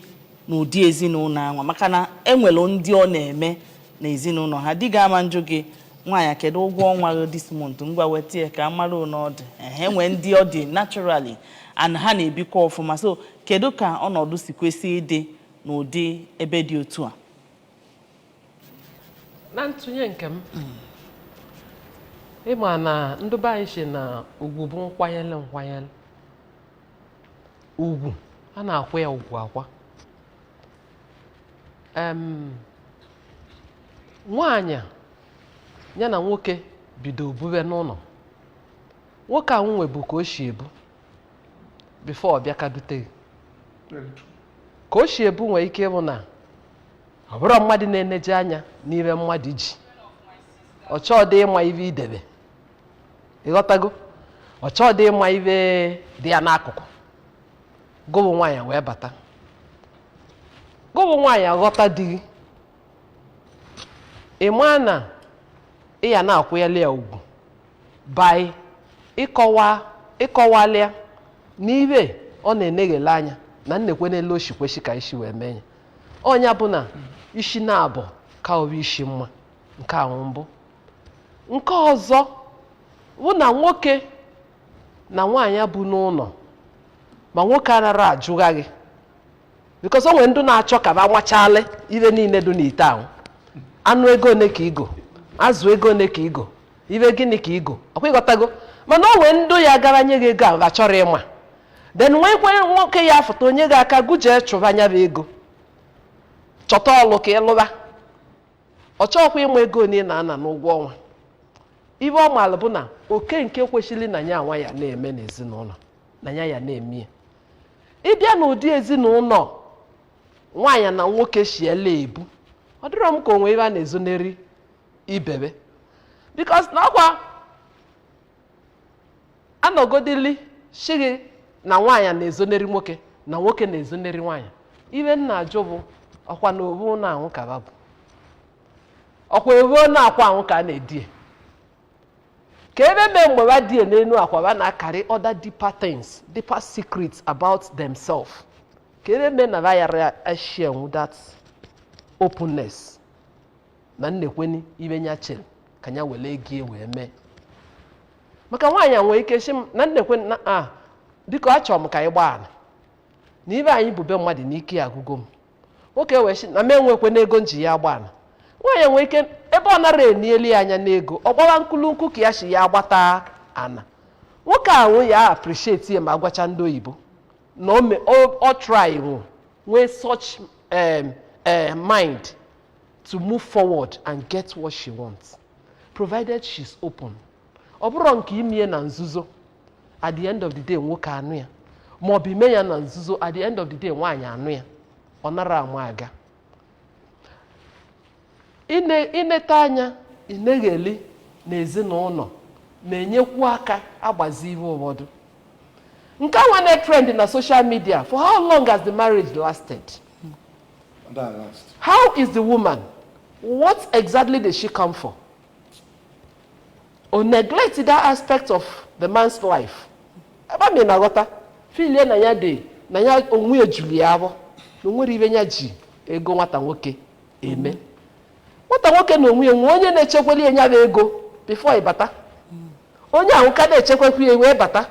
n'ụdị ezinụlọ anwa maka na enwere ndị ọ na-eme n'ezinụlọ ha di ga-ama njụ gị nwaanyị kedu ụgwọ ọnwa gị this month ngwa weta ya ka amara ọnọdụ enwe ndị ọ dị naturally and ha na-ebikọ ọfụma so kedu ka ọnọdụ si kwesị ịdị n'ụdị ebe dị otu a na ntụnye nke m ịma na ndị be anyị si na ugwu bụ nkwanyere ugwu a na-akwa ya ugwu akwa nwaanyị ya na nwoke bido bube n'ụlọ nwoke a nwe bụ ka o si ebu before ọ bịa ka dute ka o si ebu nwere ike ịbụ na ọ bụrụ mmadụ na-eneje anya n'ime mmadụ ji ọ chọọ dị ịma ibe idebe ịghọtago ọ chọọ dị ịma ibe dị ya n'akụkụ gụbụ nwaanyị wee bata gụbụ nwaanyị aghọta di gị ịma na ị ya na-akwụnyeli ya ugwu bai ịkọwalịa n'ibe ọ na-eneghele anya na nnekwe n'elu oshikweshi ka isi wee mee ya ọnya bụ na isi na-abụ ka obi isi mma nke ahụ mbụ nke ọzọ bụ na nwoke na nwaanyị bụ n'ụlọ ma nwoke anara ajụgha gị because o nwere ndị na-achọ ka ba nwachalị ibe niile dị n'ite ahụ anụ ego one ka igo azụ ego one ka igo ibe gịnị ka igo ọkwa ịghọtago mana o nwere ndị ya gara nye gị ego ahụ ga-achọrọ ịma then nwekwe nwoke ya afụta onye gị aka gụjee chụba anya bụ ego chọta ọlụ ka ịlụba ọ chọọkwa ịma ego one na-ana n'ụgwọ ọnwa ibe ọ maara bụ na oke nke kwesịrị na ya nwa ya na-eme n'ezinụlọ na ya na-eme ya ịbịa n'ụdị ezinụlọ nwaanyị na nwoke shiela ebu ọ dịrọ m ka onwe ebe a na-ezoneri ibebe because na ọkwa anọgodili shigị na nwaanyị na-ezoneri nwoke na nwoke na-ezoneri nwaanyị ibe nna ajụ bụ ọkwa na obu na-anwụ ka ba bụ ọkwa ebe na-akwa anwụ ka a na-edie ka ebe mee mgbe ba die n'elu akwa ba na-akarị other deeper things deeper secrets about themselves ka ebe mee na ba yara share that openness na nnekweni ibe nya chere ka nya wele gie wee mee maka nwaanyị nwee ike shi na nnekweni na biko achọrọ m ka anyị gbaa ana na ibe anyị bube mmadụ n'ike agụgo m nwoke wee shi na m enwekwe n'ego nji ya gbaa ana nwaanyị nwee ike ebe ọ nara enieli anya n'ego ọ gbawa nkulunku ka ya shi ya agbata ana nwoke ahụ ya appreciate ya ma agwacha ndị oyibo na ọ try nwee such mind to move forward and get what she wants provided she's open ọ bụrụ nke imie na nzuzo at the end of the day nwoke anụ ya ma ọ bụ ime ya na nzuzo at the end of the day nwaanyị anụ ya ọ nara ama aga inete anya inegheli n'ezinụlọ na-enyekwu aka agbazi ibe ụfọdụ nke a nwane trend na social media for how long has the marriage lasted? How is the woman? What exactly did she come for? Or neglect that aspect of the man's life? Eba me na gota filie na ya de na ya onwe ejuli ya abo no nwere ibe nya ji ego nwata nwoke eme nwata nwoke na onwe enwe onye na-echekweli enya bụ ego before ibata onye ahụ ka na-echekwekwu ya wee bata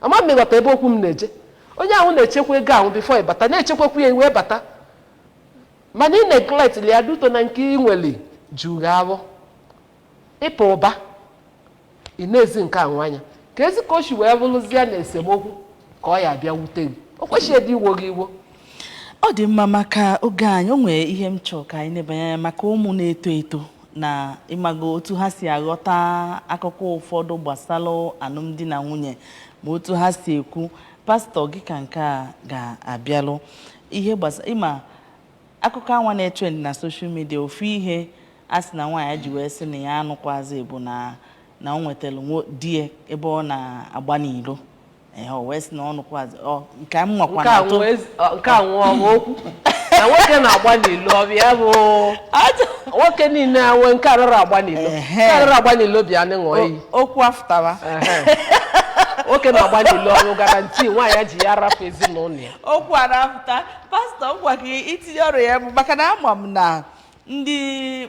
ama m ghọta ebe okwu m na-eje onye ahụ na-echekwa ego ahụ before ibata na-echekwekwu ya wee bata mana ị neglect li aduto na nke inweli juru abụ ịpụ ụba ị na-ezi nke ahụ anya ka ezi ka o shi wee bụrụzie na esemokwu ka ọ ya abịa wute gị o kwesịghị ịdị iwo gị iwo ọ dị mma maka oge anyị o nwere ihe m chọrọ ka anyị nebanye anya maka ụmụ na-eto eto na ịmago otu ha si aghọta akụkọ ụfọdụ gbasara alụmdi na nwunye ma otu ha si ekwu pastọ gị ka nke a ga-abịalụ ihe gbasara ịma akụkọ anwa na-etrend na social media ofu ihe a sị na nwaanyị ji wee sị na ya anụkwazi bụ na o nwetara die ebe ọ na-agba n'ilo o wee sị na ọ nụkwazi nke m nwakwa na atọ nke a nwụọ okwu na nwoke na-agba n'ilo ọbịa bụ nwoke niile anwe nke arara agba n'ilo nke arara agba n'ilo bịa n'ịṅụ iyi okwu afụtara nwoke na-agba n'ilo ọrụ garanti nwaanyị ji ya rapụ ezinụlọ ya okwu arapụta pastọ ngwa gị itinye ọrụ ya bụ maka na ama m na ndị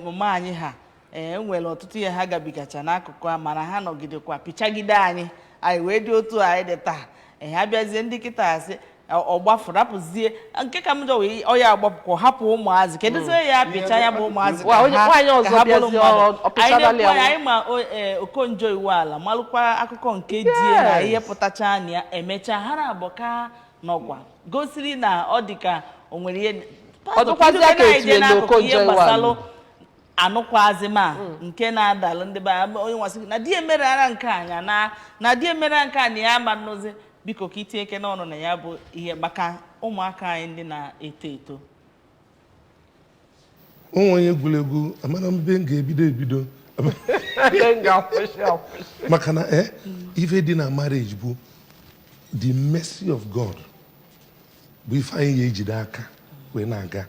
mama anyị ha enwere ọtụtụ ihe ha gabigacha n'akụkụ a mana ha nọgidekwa pichagide anyị wee dị otu anyị dị taa ha bịazie ndị kịta asị ọgbafụ rapụzie nke ka m jọ wee ọya agbapụkwa hapụ ụmụazị kedụzi ya picha ya bụ ụmụazị ka ha bụrụ mmadụ anyị ma okonjo iwu ala malụkwa akụkọ nke die na ihe pụtacha anya ya emechaa ha na-abụ ka nọkwa gosiri na ọ dị ka o nwere ihe ihe gbasalụ anụkwazi ma nke na-adalụ ndị be onye nwasị na di emere ara nke anya na di emere nke a na ya ama nnozi biko ka itinye eke n'ọnụ na ya bụ ihe maka ụmụaka anyị ndị na-eto eto onwe onye egwuregwu amara mbe m ga-ebido Makana ife dị na marriage bụ the mercy of God bụ ife anyị ya ejide aka wee na-aga.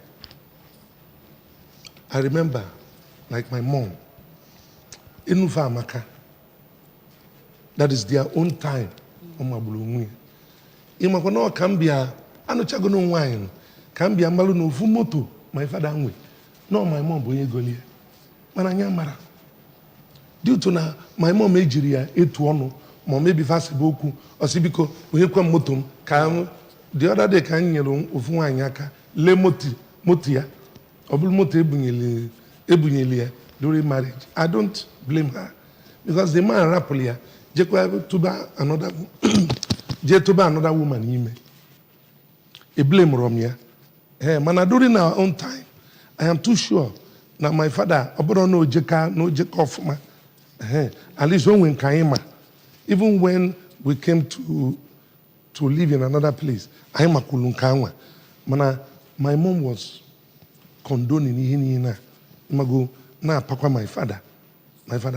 I remember like my mom enufe amaka, that is their own time ọ magburu onwe ya. Ịmakwa na ọ ka m bịa anụchago n'onwe anyị ka m bịa mmalụ n'ofu moto my father nwe no my mom bụ onye golie mana anya mara due to na my mom ejiri ya etu ọnụ ma maybe fasibe okwu ọsị biko onye kwa moto m ka the other day ka m nyere ofu nwaanyị aka lee moto ya ọ bụrụ moto ebunyeli ya during marriage. I don't blame her because the man rapụrụ ya jekwa tụba another woman ime. I blame Romia. Mana during our own time, I am too sure that my father, no jeka ma. At least when Kaima, even when we came to live in another place, I am a kulunkawa. Mana, my mom was condoning hini Imago na pakwa my father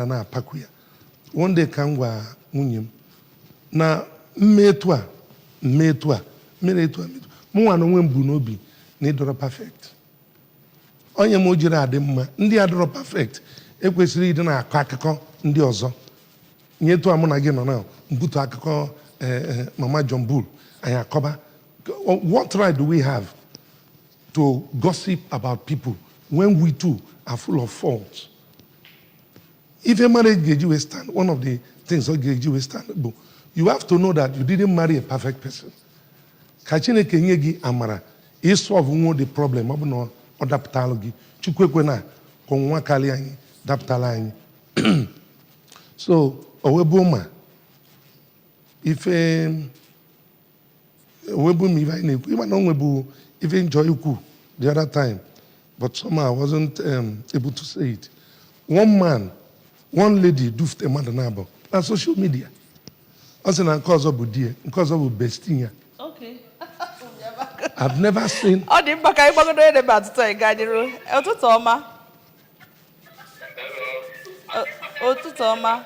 na pakuya. One day kangwa Nwunye na mmetwa mụnwa na onwe m bụ n'obi na ịdọrọ perfect. Onye m ojiri adị mma ndị adọrọ perfect ekwesịrị ịdị na-akọ akụkọ ndị ọzọ. Nye etu a mụ na gị nọ na mbutu akụkọ Mama John Bull anyị akọba. What right do we have to gossip about people when we too are full of faults? If a marriage geji we stand, one of the things that geji we stand, you have to know that you didn't marry a perfect person. Kachine kenye gi amara, he solve one the problem. Mabu no odaptalo gi. Chukwekwe na konwa kali anyi, daptala anyi. So oweboma, if owebu mi va ine, even onwebu even enjoy uku the other time, but somehow I wasn't able to say it. One man, one lady dufte mother nabo on social media. Also na cause of budie, cause of bestia. Okay. I've never seen. Oh, the back I want to about to say, Gadiro. Oh, to Toma. Oh, to Toma.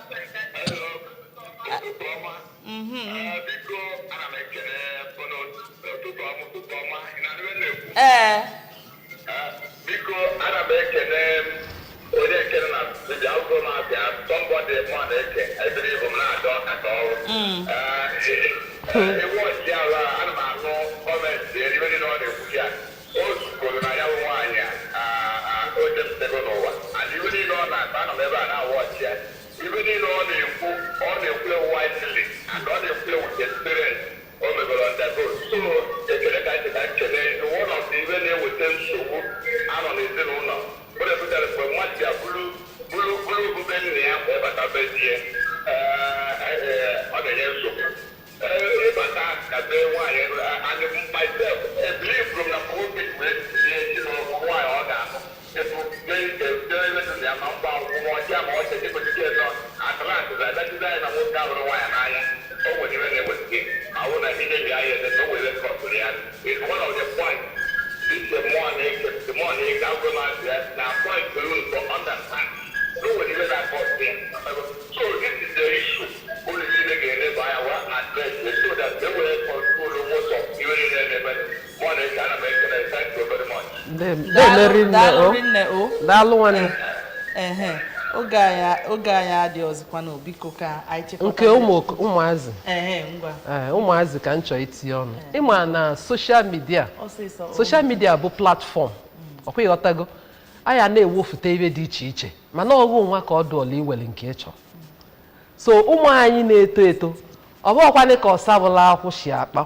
Ogaya dị ọzọkwa na biko ka anyị chekwa nke ụmụazị ụmụazị ka m chọọ itinye ọnụ ịma na social media bụ platform ọkwa ịghọtago anya na-ewofute ibe dị iche iche mana ọgụ nwa ka ọ dị ọla iwere nke ịchọ so ụmụ anyị na-eto eto ọ bụrụkwanị ka ọsabụla akwụshi akpa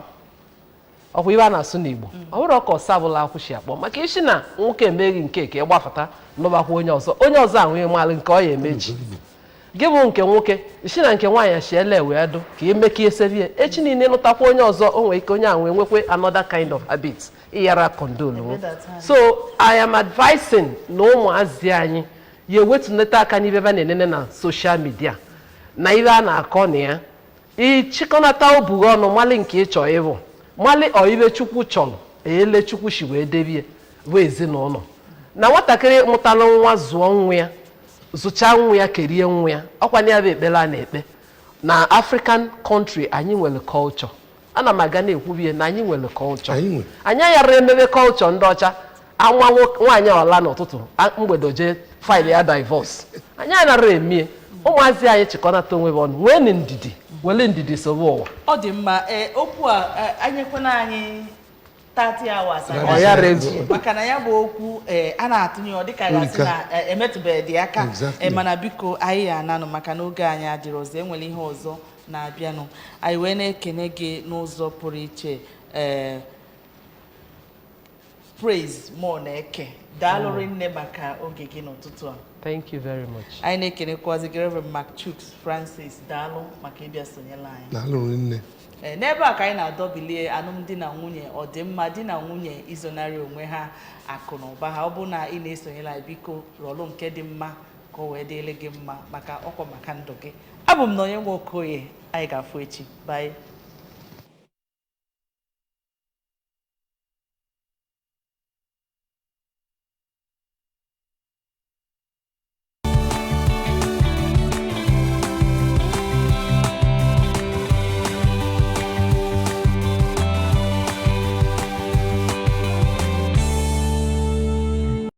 ọkwa ibe a na-asụ n'Igbo ọ bụrụ ka ọsabụla akwụshi akpọ maka isi na nwoke emeghị nke ka ịgbafụta n'ọbakwa onye ọzọ ahụghị mmalụ nke ọ ya emechi gị bụ nke nwoke isi na nke nwaanyị shiele wee dụ ka emeka esebie echi niile nụtakwa onye ọzọ o nwere ike onye ahụ nwekwe another kind of habit ịyara condole. So I am advising na ụmụazị anyị ya ewetunata aka n'ibe ebe na-enene na social media na ibe a na-akọ na ya ịchịkọnata obughị ọnụ mali nke ịchọ ịbụ mali ọibe Chukwu chọrọ ele Chukwu shi wee debie bụ ezinụlọ na nwatakịrị mụtala nwa zụọ nwa ya zụcha nwa ya kerie nwa ya ọkwa ya bụ ekpere a na-ekpe na African country anyị nwere culture ana m aga na-ekwubie na anyị nwere culture anyị yara emebe culture ndị ọcha anwa nwaanyị ọla n'ụtụtụ mgbede jee faịlụ ya divorce anyị anara emie ụmụazị anyị chịkọnata onwe ọnụ nwee ndidi wele ndidi sobe ụwa ọ dị mma okwu a anyị kwena anyị 30 hours maka na ya bụ okwu a na-atụnye ọ dịka gasị na emetụbeghị aka mana biko anyị ananụ maka na oge anyị adịrị ọzọ enwere ihe ọzọ na-abịanụ anyị wee na-ekene gị n'ụzọ pụrụ iche praise more na-eke daalụrị nne maka oge gị n'ụtụtụ a. Thank you very much. anyị na-ekenekwazi gị Reverend Mark Chuks Francis daalụ maka ịbịa sonyela anyị. Daalụrị nne. N'ebe a ka anyị na-adọbilie alụmdi na nwunye ọdịmma di na nwunye izonarị onwe ha akụ na ụba ha ọ bụ na ị na-esonyela anyị biko rọlụ nke dị mma ka o wee dịrị gị mma maka ọkwa maka ndụ gị. Abụ m na onye nwe Okoye anyị ga-afụ echi. Bye.